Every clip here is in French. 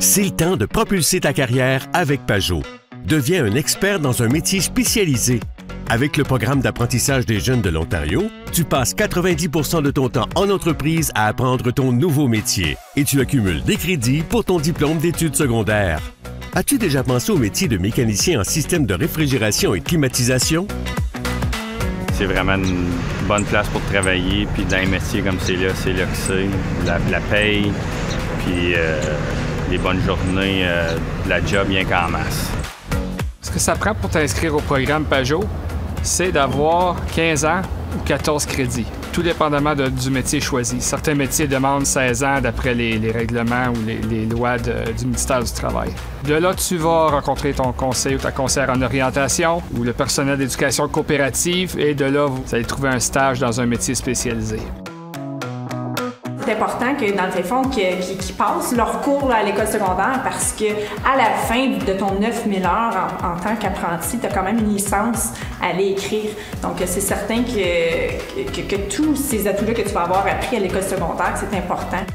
C'est le temps de propulser ta carrière avec Pajot. Deviens un expert dans un métier spécialisé. Avec le programme d'apprentissage des jeunes de l'Ontario, tu passes 90% de ton temps en entreprise à apprendre ton nouveau métier et tu accumules des crédits pour ton diplôme d'études secondaires. As-tu déjà pensé au métier de mécanicien en système de réfrigération et climatisation? C'est vraiment une bonne place pour travailler, puis dans un métier comme c'est là que c'est. La paye, puis les bonnes journées, la job bien qu'en masse. Ce que ça prend pour t'inscrire au programme Pajot, c'est d'avoir 15 ans ou 14 crédits, tout dépendamment du métier choisi. Certains métiers demandent 16 ans d'après les règlements ou les lois du ministère du Travail. De là, tu vas rencontrer ton conseiller ou ta conseillère en orientation ou le personnel d'éducation coopérative et de là, vous allez trouver un stage dans un métier spécialisé. C'est important que, dans le fond, qu'ils passent leur cours là, à l'école secondaire parce que à la fin de ton 9000 heures en tant qu'apprenti, tu as quand même une licence à aller écrire. Donc, c'est certain que tous ces atouts-là que tu vas avoir appris à l'école secondaire, c'est important.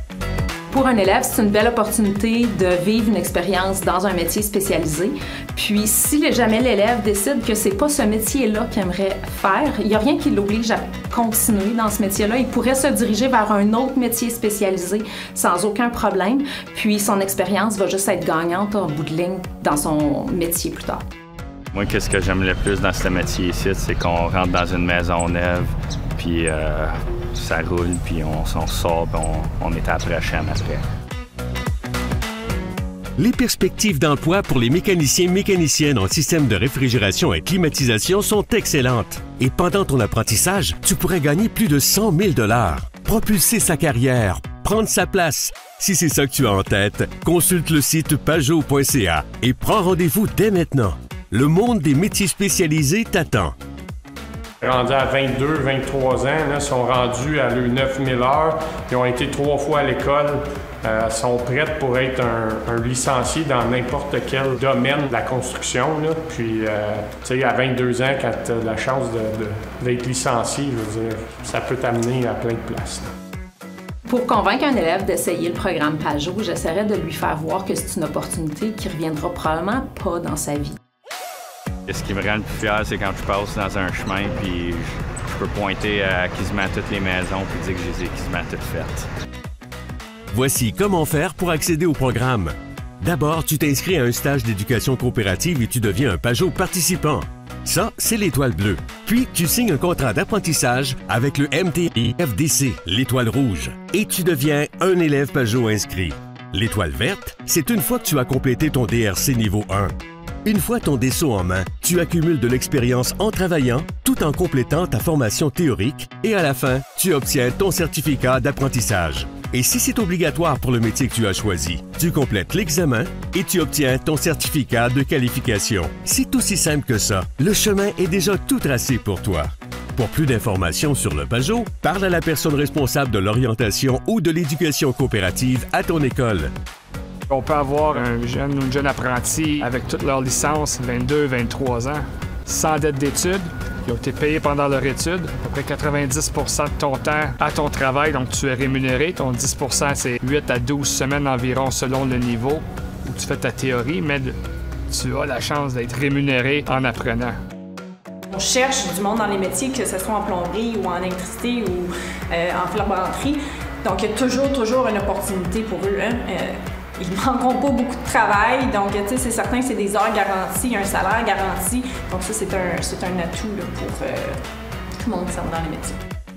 Pour un élève, c'est une belle opportunité de vivre une expérience dans un métier spécialisé. Puis, si jamais l'élève décide que c'est pas ce métier-là qu'il aimerait faire, il n'y a rien qui l'oblige à continuer dans ce métier-là. Il pourrait se diriger vers un autre métier spécialisé sans aucun problème. Puis, son expérience va juste être gagnante en bout de ligne dans son métier plus tard. Moi, qu'est-ce que j'aime le plus dans ce métier ici, c'est qu'on rentre dans une maison neuve, puis ça roule, puis on sort, puis on est après la chaîne après. Les perspectives d'emploi pour les mécaniciens-mécaniciennes en système de réfrigération et climatisation sont excellentes. Et pendant ton apprentissage, tu pourrais gagner plus de 100 000 $. Propulser sa carrière, prendre sa place. Si c'est ça que tu as en tête, consulte le site pajot.ca et prends rendez-vous dès maintenant. Le monde des métiers spécialisés t'attend. Rendus à 22, 23 ans, là, sont rendus à leurs 9000 heures. Ils ont été 3 fois à l'école. Sont prêtes pour être un licencié dans n'importe quel domaine de la construction. Là. Puis, tu sais, à 22 ans, quand tu as la chance d'être licencié, je veux dire, ça peut t'amener à plein de places. Là. Pour convaincre un élève d'essayer le programme Pajot, j'essaierai de lui faire voir que c'est une opportunité qui ne reviendra probablement pas dans sa vie. Ce qui me rend le plus fier, c'est quand je passe dans un chemin puis je peux pointer à quasiment toutes les maisons puis dire que je les ai quasiment toutes faites. Voici comment faire pour accéder au programme. D'abord, tu t'inscris à un stage d'éducation coopérative et tu deviens un Pajot participant. Ça, c'est l'étoile bleue. Puis, tu signes un contrat d'apprentissage avec le MTI-FDC, l'étoile rouge, et tu deviens un élève Pajot inscrit. L'étoile verte, c'est une fois que tu as complété ton DRC niveau 1. Une fois ton DSO en main, tu accumules de l'expérience en travaillant tout en complétant ta formation théorique et à la fin, tu obtiens ton certificat d'apprentissage. Et si c'est obligatoire pour le métier que tu as choisi, tu complètes l'examen et tu obtiens ton certificat de qualification. C'est aussi simple que ça. Le chemin est déjà tout tracé pour toi. Pour plus d'informations sur le Pajot, parle à la personne responsable de l'orientation ou de l'éducation coopérative à ton école. On peut avoir un jeune ou une jeune apprenti avec toute leur licence, 22, 23 ans, sans dette d'études. Ils ont été payés pendant leur étude, à peu près 90 % de ton temps à ton travail, donc tu es rémunéré. Ton 10 %, c'est 8 à 12 semaines environ selon le niveau où tu fais ta théorie, mais tu as la chance d'être rémunéré en apprenant. On cherche du monde dans les métiers, que ce soit en plomberie ou en électricité ou en filamentrie. Donc, il y a toujours une opportunité pour eux. Hein? Ils ne manqueront pas beaucoup de travail, donc c'est certain que c'est des heures garanties, un salaire garanti. Donc ça, c'est un atout là, pour tout le monde qui s'en va dans les métiers.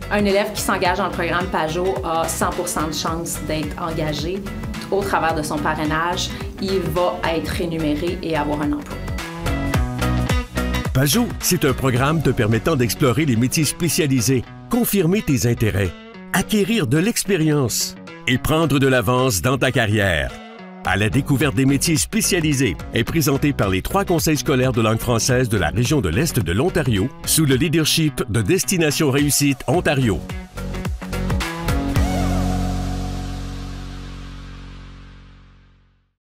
Un élève qui s'engage dans le programme Pajot a 100% de chance d'être engagé. Au travers de son parrainage, il va être rémunéré et avoir un emploi. Pajot, c'est un programme te permettant d'explorer les métiers spécialisés, confirmer tes intérêts, acquérir de l'expérience et prendre de l'avance dans ta carrière. À la découverte des métiers spécialisés est présenté par les 3 conseils scolaires de langue française de la région de l'Est de l'Ontario sous le leadership de Destination Réussite Ontario.